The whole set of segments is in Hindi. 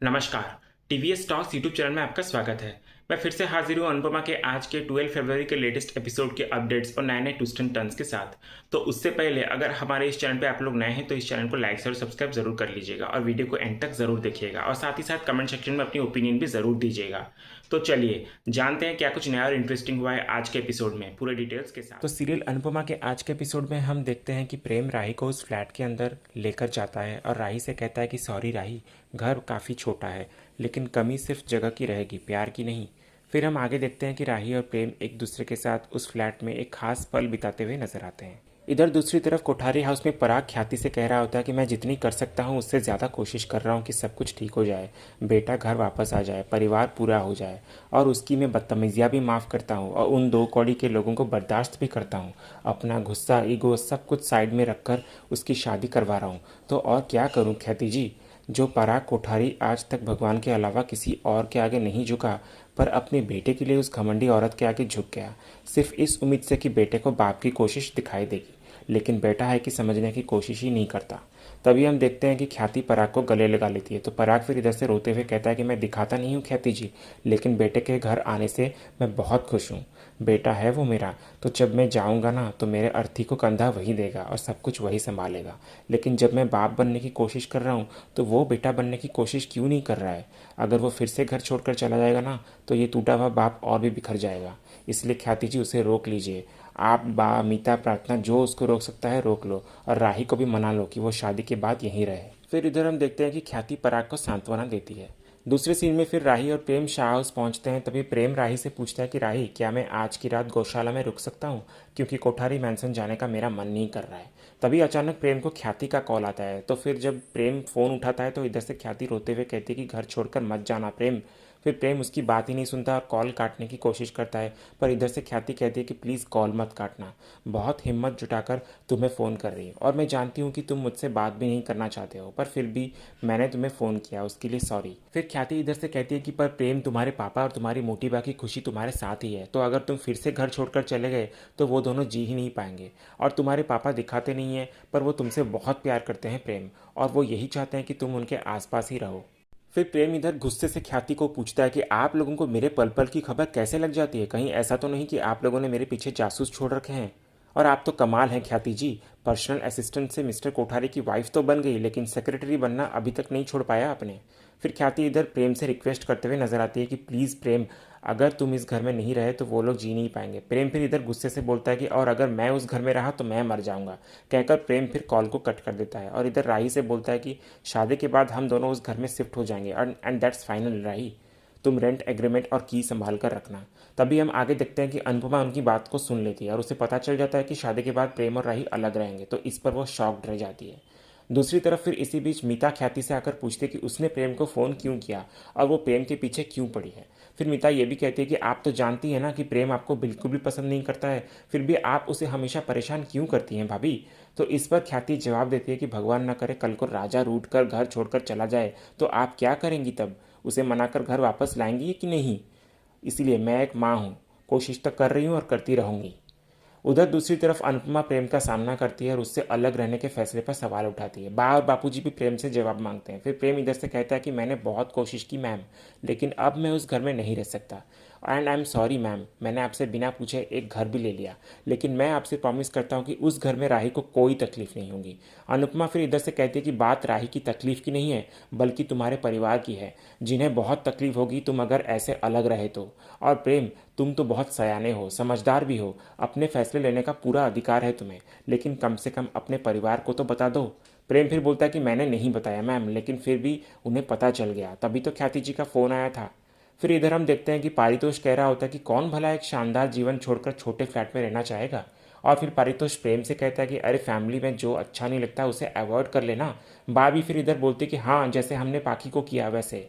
नमस्कार। टीवीएस टॉक्स यूट्यूब चैनल में आपका स्वागत है। मैं फिर से हाजिर हूँ अनुपमा के आज के 12 फरवरी के लेटेस्ट एपिसोड के अपडेट्स और नए नए ट्विस्ट एंड टर्न्स के साथ। तो उससे पहले अगर हमारे इस चैनल पे आप लोग नए हैं तो इस चैनल को लाइक और सब्सक्राइब जरूर कर लीजिएगा और वीडियो को एंड तक जरूर देखिएगा और साथ ही साथ कमेंट सेक्शन में अपनी ओपिनियन भी जरूर दीजिएगा। तो चलिए जानते हैं क्या कुछ नया और इंटरेस्टिंग हुआ है आज के एपिसोड में पूरे डिटेल्स के साथ। तो सीरियल अनुपमा के आज के एपिसोड में हम देखते हैं कि प्रेम राही को उस फ्लैट के अंदर लेकर जाता है और राही से कहता है कि सॉरी राही, घर काफ़ी छोटा है लेकिन कमी सिर्फ जगह की रहेगी, प्यार की नहीं। फिर हम आगे देखते हैं कि राही और प्रेम एक दूसरे के साथ उस फ्लैट में एक खास पल बिताते हुए नजर आते हैं। इधर दूसरी तरफ कोठारी हाउस में पराग ख्याति से कह रहा होता है कि मैं जितनी कर सकता हूँ उससे ज़्यादा कोशिश कर रहा हूँ कि सब कुछ ठीक हो जाए, बेटा घर वापस आ जाए, परिवार पूरा हो जाए। और उसकी मैं बदतमीजियाँ भी माफ़ करता हूँ और उन दो कौड़ी के लोगों को बर्दाश्त भी करता हूँ। अपना गुस्सा, ईगो सब कुछ साइड में रखकर उसकी शादी करवा रहा हूँ। तो और क्या करूँ ख्याति जी। जो पराग कोठारी आज तक भगवान के अलावा किसी और के आगे नहीं झुका, पर अपने बेटे के लिए उस घमंडी औरत के आगे झुक गया, सिर्फ इस उम्मीद से कि बेटे को बाप की कोशिश दिखाई देगी। लेकिन बेटा है कि समझने की कोशिश ही नहीं करता। तभी हम देखते हैं कि ख्याति पराग को गले लगा लेती है। तो पराग फिर इधर से रोते हुए कहता है कि मैं दिखाता नहीं हूँ ख्याति जी, लेकिन बेटे के घर आने से मैं बहुत खुश हूँ। बेटा है वो मेरा, तो जब मैं जाऊँगा ना तो मेरे अर्थी को कंधा वही देगा और सब कुछ वही संभालेगा। लेकिन जब मैं बाप बनने की कोशिश कर रहा हूँ तो वो बेटा बनने की कोशिश क्यों नहीं कर रहा है। अगर वो फिर से घर छोड़कर चला जाएगा ना तो ये टूटा हुआ बाप और भी बिखर जाएगा। इसलिए ख्याति जी उसे रोक लीजिए। आप बा मीता प्रार्थना जो उसको रोक सकता है रोक लो और राही को भी मना लो कि वो शादी के बाद यहीं रहे। फिर इधर हम देखते हैं कि ख्याति पराग को सांत्वना देती है। दूसरे सीन में फिर राही और प्रेम शाह हाउस पहुंचते हैं। तभी प्रेम राही से पूछता है कि राही, क्या मैं आज की रात गौशाला में रुक सकता हूँ, क्योंकि कोठारी मैंसन जाने का मेरा मन नहीं कर रहा है। तभी अचानक प्रेम को ख्याति का कॉल आता है। तो फिर जब प्रेम फ़ोन उठाता है तो इधर से ख्याति रोते हुए कहती है कि घर छोड़कर मत जाना प्रेम। फिर प्रेम उसकी बात ही नहीं सुनता और कॉल काटने की कोशिश करता है, पर इधर से ख्याति कहती है कि प्लीज़ कॉल मत काटना, बहुत हिम्मत जुटाकर तुम्हें फ़ोन कर रही है और मैं जानती हूँ कि तुम मुझसे बात भी नहीं करना चाहते हो, पर फिर भी मैंने तुम्हें फ़ोन किया, उसके लिए सॉरी। फिर ख्याति इधर से कहती है कि पर प्रेम, तुम्हारे पापा और तुम्हारी मोटी बा की खुशी तुम्हारे साथ ही है, तो अगर तुम फिर से घर छोड़कर चले गए तो वो दोनों जी ही नहीं पाएंगे। और तुम्हारे पापा दिखाते नहीं हैं, पर वो तुमसे बहुत प्यार करते हैं प्रेम, और वो यही चाहते हैं कि तुम उनके आसपास ही रहो। फिर प्रेम इधर गुस्से से ख्याति को पूछता है कि आप लोगों को मेरे पल पल की खबर कैसे लग जाती है, कहीं ऐसा तो नहीं कि आप लोगों ने मेरे पीछे जासूस छोड़ रखे हैं। और आप तो कमाल हैं ख्याति जी, पर्सनल असिस्टेंट से मिस्टर कोठारी की वाइफ तो बन गई, लेकिन सेक्रेटरी बनना अभी तक नहीं छोड़ पाया आपने। फिर ख्याति इधर प्रेम से रिक्वेस्ट करते हुए नजर आती है कि प्लीज़ प्रेम, अगर तुम इस घर में नहीं रहे तो वो लोग जी नहीं पाएंगे। प्रेम फिर इधर गुस्से से बोलता है कि और अगर मैं उस घर में रहा तो मैं मर जाऊंगा। कहकर प्रेम फिर कॉल को कट कर देता है और इधर राही से बोलता है कि शादी के बाद हम दोनों उस घर में शिफ्ट हो जाएंगे एंड दैट्स फाइनल राही, तुम रेंट एग्रीमेंट और की संभाल कर रखना। तभी हम आगे देखते हैं कि अनुपमा उनकी बात को सुन लेती है और उसे पता चल जाता है कि शादी के बाद प्रेम और राही अलग रहेंगे, तो इस पर वो शॉक्ड रह जाती है। दूसरी तरफ फिर इसी बीच मीता ख्याति से आकर पूछती है कि उसने प्रेम को फ़ोन क्यों किया और वो प्रेम के पीछे क्यों पड़ी है। फिर मीता ये भी कहती है कि आप तो जानती है ना कि प्रेम आपको बिल्कुल भी पसंद नहीं करता है, फिर भी आप उसे हमेशा परेशान क्यों करती हैं भाभी। तो इस पर ख्याति जवाब देती है कि भगवान न करे कल को राजा रूठ कर घर छोड़कर चला जाए तो आप क्या करेंगी तब, उसे मनाकर घर वापस लाएंगी कि नहीं। इसीलिए मैं एक माँ हूँ, कोशिश तो कर रही हूँ और करती रहूँगी। उधर दूसरी तरफ अनुपमा प्रेम का सामना करती है और उससे अलग रहने के फैसले पर सवाल उठाती है। बा और बापूजी भी प्रेम से जवाब मांगते हैं। फिर प्रेम इधर से कहता है कि मैंने बहुत कोशिश की मैम, लेकिन अब मैं उस घर में नहीं रह सकता and I am sorry ma'am, मैंने आपसे बिना पूछे एक घर भी ले लिया, लेकिन मैं आपसे प्रॉमिस करता हूँ कि उस घर में राही को कोई तकलीफ नहीं होगी। अनुपमा फिर इधर से कहती है कि बात राही की तकलीफ की नहीं है, बल्कि तुम्हारे परिवार की है, जिन्हें बहुत तकलीफ होगी तुम अगर ऐसे अलग रहे तो। और प्रेम, तुम तो बहुत सयाने हो, समझदार भी हो, अपने फैसले लेने का पूरा अधिकार है तुम्हें, लेकिन कम से कम अपने परिवार को तो बता दो। प्रेम फिर बोलता है कि मैंने नहीं बताया मैम, लेकिन फिर भी उन्हें पता चल गया, तभी तो ख्याति जी का फ़ोन आया था। फिर इधर हम देखते हैं कि पारितोष कह रहा होता है कि कौन भला एक शानदार जीवन छोड़कर छोटे फ्लैट में रहना चाहेगा। और फिर पारितोष प्रेम से कहता है कि अरे फैमिली में जो अच्छा नहीं लगता उसे अवॉइड कर लेना। बा भी फिर इधर बोलती कि हाँ, जैसे हमने पाखी को किया वैसे।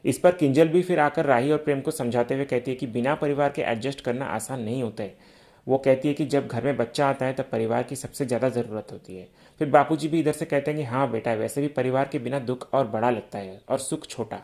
इस पर किंजल भी फिर आकर राही और प्रेम को समझाते हुए कहती है कि बिना परिवार के एडजस्ट करना आसान नहीं होता है। वो कहती है कि जब घर में बच्चा आता है तब परिवार की सबसे ज़्यादा ज़रूरत होती है। फिर बापूजी भी इधर से कहते हैं कि हाँ बेटा, वैसे भी परिवार के बिना दुख और बड़ा लगता है और सुख छोटा।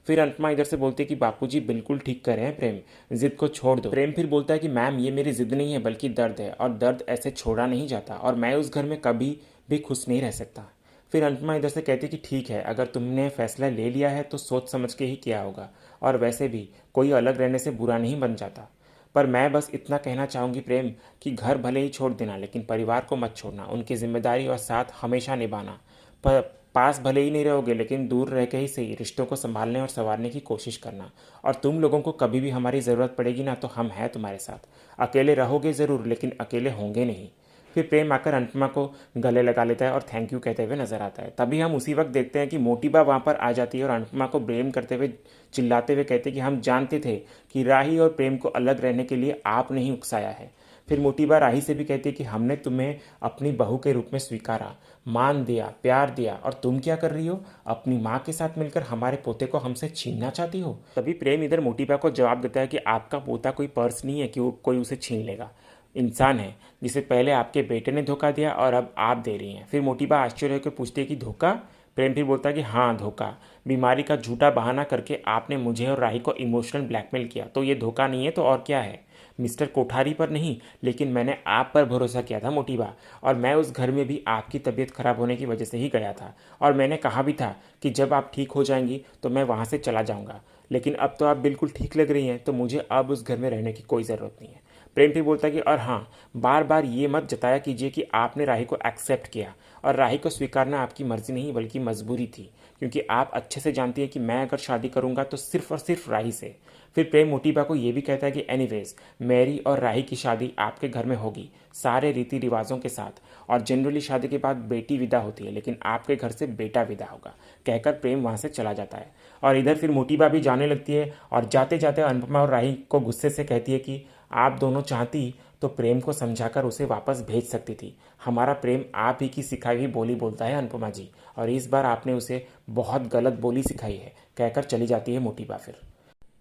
फिर अनुपमा इधर से बोलती है कि बापूजी बिल्कुल ठीक कर रहे हैं प्रेम, जिद को छोड़ दो। प्रेम फिर बोलता है कि मैम, ये मेरी जिद नहीं है बल्कि दर्द है, और दर्द ऐसे छोड़ा नहीं जाता, और मैं उस घर में कभी भी खुश नहीं रह सकता। फिर अनुपमा इधर से कहती कि ठीक है, अगर तुमने फैसला ले लिया है तो सोच समझ के ही किया होगा, और वैसे भी कोई अलग रहने से बुरा नहीं बन जाता। पर मैं बस इतना कहना चाहूँगी प्रेम, कि घर भले ही छोड़ देना लेकिन परिवार को मत छोड़ना, उनकी जिम्मेदारी और साथ हमेशा निभाना। पर पास भले ही नहीं रहोगे लेकिन दूर रह के ही सही रिश्तों को संभालने और संवारने की कोशिश करना। और तुम लोगों को कभी भी हमारी ज़रूरत पड़ेगी ना तो हम हैं तुम्हारे साथ। अकेले रहोगे ज़रूर लेकिन अकेले होंगे नहीं। फिर प्रेम आकर अनुपमा को गले लगा लेता है और थैंक यू कहते हुए नजर आता है। तभी हम उसी वक्त देखते हैं कि मोटीबा वहाँ पर आ जाती है और अनुपमा को ब्लेम करते हुए चिल्लाते हुए कहते हैं कि हम जानते थे कि राही और प्रेम को अलग रहने के लिए आपने ही उकसाया है। फिर मोटीबा राही से भी कहती है कि हमने तुम्हें अपनी बहू के रूप में स्वीकारा, मान दिया, प्यार दिया, और तुम क्या कर रही हो, अपनी माँ के साथ मिलकर हमारे पोते को हमसे छीनना चाहती हो। तभी प्रेम इधर मोटीबा को जवाब देता है कि आपका पोता कोई पर्स नहीं है कि वो कोई उसे छीन लेगा, इंसान है जिसे पहले आपके बेटे ने धोखा दिया और अब आप दे रही हैं। फिर मोटीबा आश्चर्य होकर पूछती है कि धोखा। प्रेम फिर बोलता है कि हाँ धोखा, बीमारी का झूठा बहाना करके आपने मुझे और राही को इमोशनल ब्लैकमेल किया, तो ये धोखा नहीं है तो और क्या है। मिस्टर कोठारी पर नहीं लेकिन मैंने आप पर भरोसा किया था मोटीबा, और मैं उस घर में भी आपकी तबीयत खराब होने की वजह से ही गया था, और मैंने कहा भी था कि जब आप ठीक हो जाएंगी तो मैं वहाँ से चला जाऊँगा, लेकिन अब तो आप बिल्कुल ठीक लग रही हैं तो मुझे अब उस घर में रहने की कोई ज़रूरत नहीं है। प्रेम फिर बोलता है कि और हाँ, बार बार ये मत जताया कीजिए कि आपने राही को एक्सेप्ट किया, और राही को स्वीकारना आपकी मर्जी नहीं बल्कि मजबूरी थी, क्योंकि आप अच्छे से जानती हैं कि मैं अगर शादी करूंगा तो सिर्फ और सिर्फ राही से। फिर प्रेम मोटीबा को ये भी कहता है कि एनीवेज मेरी और राही की शादी आपके घर में होगी सारे रीति रिवाजों के साथ, और जनरली शादी के बाद बेटी विदा होती है लेकिन आपके घर से बेटा विदा होगा, कहकर प्रेम वहाँ से चला जाता है। और इधर फिर मोटीबा भी जाने लगती है और जाते जाते अनुपमा और राही को गुस्से से कहती है कि आप दोनों चाहती तो प्रेम को समझाकर उसे वापस भेज सकती थी। हमारा प्रेम आप ही की सिखाई हुई बोली बोलता है अनुपमा जी, और इस बार आपने उसे बहुत गलत बोली सिखाई है, कहकर चली जाती है मोटीबा। फिर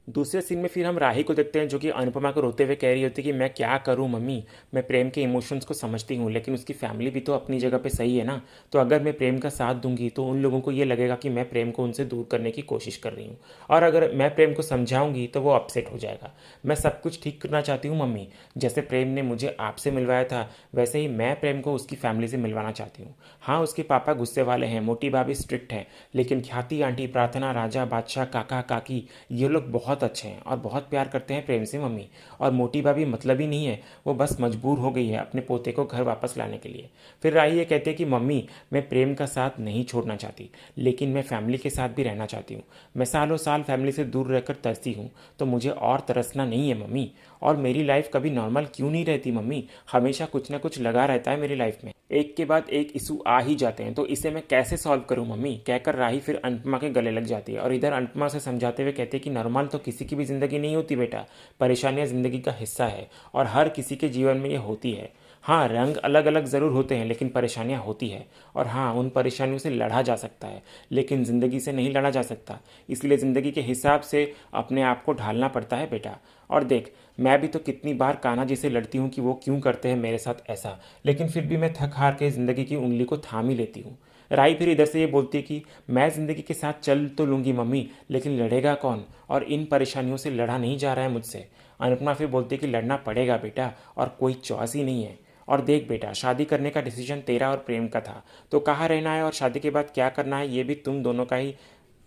दूसरे सीन में फिर हम राही को देखते हैं जो कि अनुपमा को रोते हुए कह रही होती है कि मैं क्या करूं मम्मी, मैं प्रेम के इमोशंस को समझती हूं लेकिन उसकी फैमिली भी तो अपनी जगह पे सही है ना, तो अगर मैं प्रेम का साथ दूंगी तो उन लोगों को ये लगेगा कि मैं प्रेम को उनसे दूर करने की कोशिश कर रही हूँ, और अगर मैं प्रेम को समझाऊंगी तो वो अपसेट हो जाएगा। मैं सब कुछ ठीक करना चाहती हूँ मम्मी, जैसे प्रेम ने मुझे आपसे मिलवाया था वैसे ही मैं प्रेम को उसकी फैमिली से मिलवाना चाहती हूँ। हाँ उसके पापा गुस्से वाले हैं, मोटी भाभी स्ट्रिक्ट है, लेकिन ख्याति आंटी, प्रार्थना, राजा, बादशाह, काका, काकी, ये लोग बहुत अच्छे हैं और बहुत प्यार करते हैं प्रेम से मम्मी, और मोटी भाभी मतलब ही नहीं है, वो बस मजबूर हो गई है अपने पोते को घर वापस लाने के लिए। फिर राही ये कहते हैं कि मम्मी मैं प्रेम का साथ नहीं छोड़ना चाहती लेकिन मैं फैमिली के साथ भी रहना चाहती हूँ। मैं सालों साल फैमिली से दूर रहकर तरसती हूँ तो मुझे और तरसना नहीं है मम्मी, और मेरी लाइफ कभी नॉर्मल क्यों नहीं रहती मम्मी, हमेशा कुछ ना कुछ लगा रहता है मेरी लाइफ में, एक के बाद एक इशू आ ही जाते हैं, तो इसे मैं कैसे सॉल्व करूं मम्मी, कहकर राही फिर अनुपमा के गले लग जाती है। और इधर अनुपमा से समझाते हुए कहते हैं कि नॉर्मल तो किसी की भी ज़िंदगी नहीं होती बेटा, परेशानियां ज़िंदगी का हिस्सा है और हर किसी के जीवन में ये होती है। हाँ रंग अलग अलग ज़रूर होते हैं लेकिन परेशानियाँ होती है, और हाँ उन परेशानियों से लड़ा जा सकता है लेकिन ज़िंदगी से नहीं लड़ा जा सकता, इसलिए ज़िंदगी के हिसाब से अपने आप को ढालना पड़ता है बेटा। और देख मैं भी तो कितनी बार कान्हा जी से लड़ती हूँ कि वो क्यों करते हैं मेरे साथ ऐसा, लेकिन फिर भी मैं थक हार के ज़िंदगी की उंगली को थाम ही लेती हूँ। राई फिर इधर से ये बोलती है कि मैं ज़िंदगी के साथ चल तो लूँगी मम्मी लेकिन लड़ेगा कौन, और इन परेशानियों से लड़ा नहीं जा रहा है मुझसे। अनुपमा फिर बोलती है कि लड़ना पड़ेगा बेटा और कोई चॉइस ही नहीं है। और देख बेटा शादी करने का डिसीजन तेरा और प्रेम का था, तो कहाँ रहना है और शादी के बाद क्या करना है ये भी तुम दोनों का ही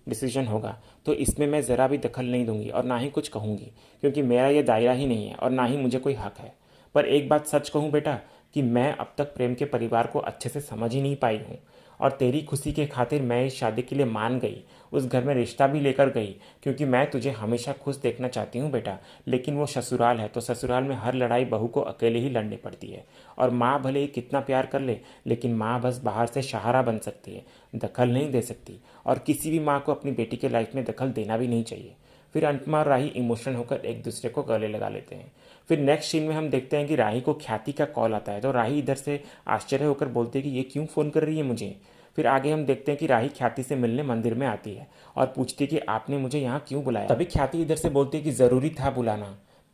डिसीजन होगा, तो इसमें मैं ज़रा भी दखल नहीं दूंगी और ना ही कुछ कहूँगी, क्योंकि मेरा ये दायरा ही नहीं है और ना ही मुझे कोई हक है। पर एक बात सच कहूँ बेटा कि मैं अब तक प्रेम के परिवार को अच्छे से समझ ही नहीं पाई हूँ, और तेरी खुशी के खातिर मैं इस शादी के लिए मान गई, उस घर में रिश्ता भी लेकर गई, क्योंकि मैं तुझे हमेशा खुश देखना चाहती हूँ बेटा। लेकिन वो ससुराल है तो ससुराल में हर लड़ाई बहू को अकेले ही लड़नी पड़ती है, और माँ भले ही कितना प्यार कर ले लेकिन माँ बस बाहर से सहारा बन सकती है, दखल नहीं दे सकती, और किसी भी माँ को अपनी बेटी के लाइफ में दखल देना भी नहीं चाहिए। फिर अनुपमा और राही इमोशनल होकर एक दूसरे को गले लगा लेते हैं। फिर नेक्स्ट सीन में हम देखते हैं कि राही को ख्याति का कॉल आता है, तो राही इधर से आश्चर्य होकर बोलती है कि ये क्यों फ़ोन कर रही है मुझे। फिर आगे हम देखते हैं कि राही ख्याति से मिलने मंदिर में आती है और पूछती है कि आपने मुझे यहाँ क्यों बुलाया। तभी ख्याति इधर से बोलती है कि ज़रूरी था बुलाना,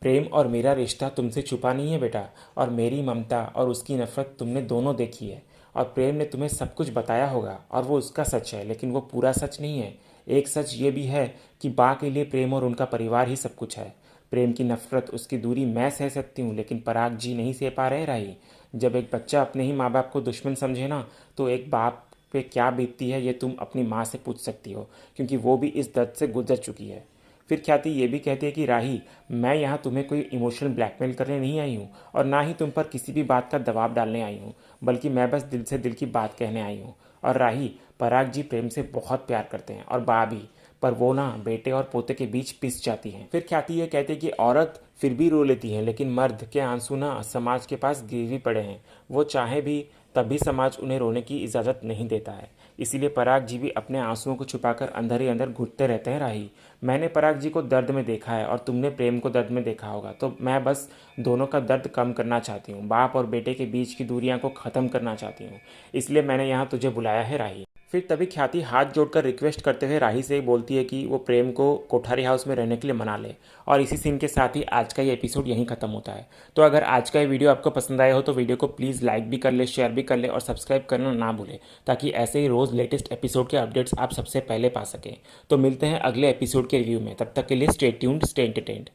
प्रेम और मेरा रिश्ता तुमसे छुपा नहीं है बेटा, और मेरी ममता और उसकी नफरत तुमने दोनों देखी है, और प्रेम ने तुम्हें सब कुछ बताया होगा और वो उसका सच है, लेकिन वो पूरा सच नहीं है। एक सच ये भी है कि बा के लिए प्रेम और उनका परिवार ही सब कुछ है। प्रेम की नफरत, उसकी दूरी मैं सह सकती हूँ लेकिन पराग जी नहीं सह पा रहे राही। जब एक बच्चा अपने ही माँ बाप को दुश्मन समझे ना, तो एक बाप पे क्या बीतती है ये तुम अपनी माँ से पूछ सकती हो, क्योंकि वो भी इस दर्द से गुजर चुकी है। फिर ख्याति ये भी कहती है कि राही, मैं यहाँ तुम्हें कोई इमोशनल ब्लैकमेल करने नहीं आई हूँ और ना ही तुम पर किसी भी बात का दबाव डालने आई हूँ, बल्कि मैं बस दिल से दिल की बात कहने आई हूँ। और राही, पराग जी प्रेम से बहुत प्यार करते हैं और बा भी, पर वो ना बेटे और पोते के बीच पिस जाती हैं। फिर ख्याति ये कहती है कि औरत फिर भी रो लेती है, लेकिन मर्द के आंसू ना समाज के पास गिरवी पड़े हैं। वो चाहे भी तब भी समाज उन्हें रोने की इजाज़त नहीं देता है। इसीलिए पराग जी भी अपने आंसुओं को छुपाकर अंदर ही अंदर घुटते रहते हैं। राही, मैंने पराग जी को दर्द में देखा है और तुमने प्रेम को दर्द में देखा होगा, तो मैं बस दोनों का दर्द कम करना चाहती हूँ। बाप और बेटे के बीच की दूरियां को ख़त्म करना चाहती हूँ, इसलिए मैंने यहाँ तुझे बुलाया है राही। फिर तभी ख्याति हाथ जोड़कर रिक्वेस्ट करते हुए राही से बोलती है कि वो प्रेम को कोठारी हाउस में रहने के लिए मना ले। और इसी सीन के साथ ही आज का ये एपिसोड यहीं खत्म होता है। तो अगर आज का ये वीडियो आपको पसंद आया हो तो वीडियो को प्लीज़ लाइक भी कर ले, शेयर भी कर ले और सब्सक्राइब करना ना भूलें, ताकि ऐसे ही रोज़ लेटेस्ट एपिसोड के अपडेट्स आप सबसे पहले पा सकें। तो मिलते हैं अगले एपिसोड के रिव्यू में, तब तक के लिए स्टे ट्यून्ड, स्टे एंटरटेन्ड।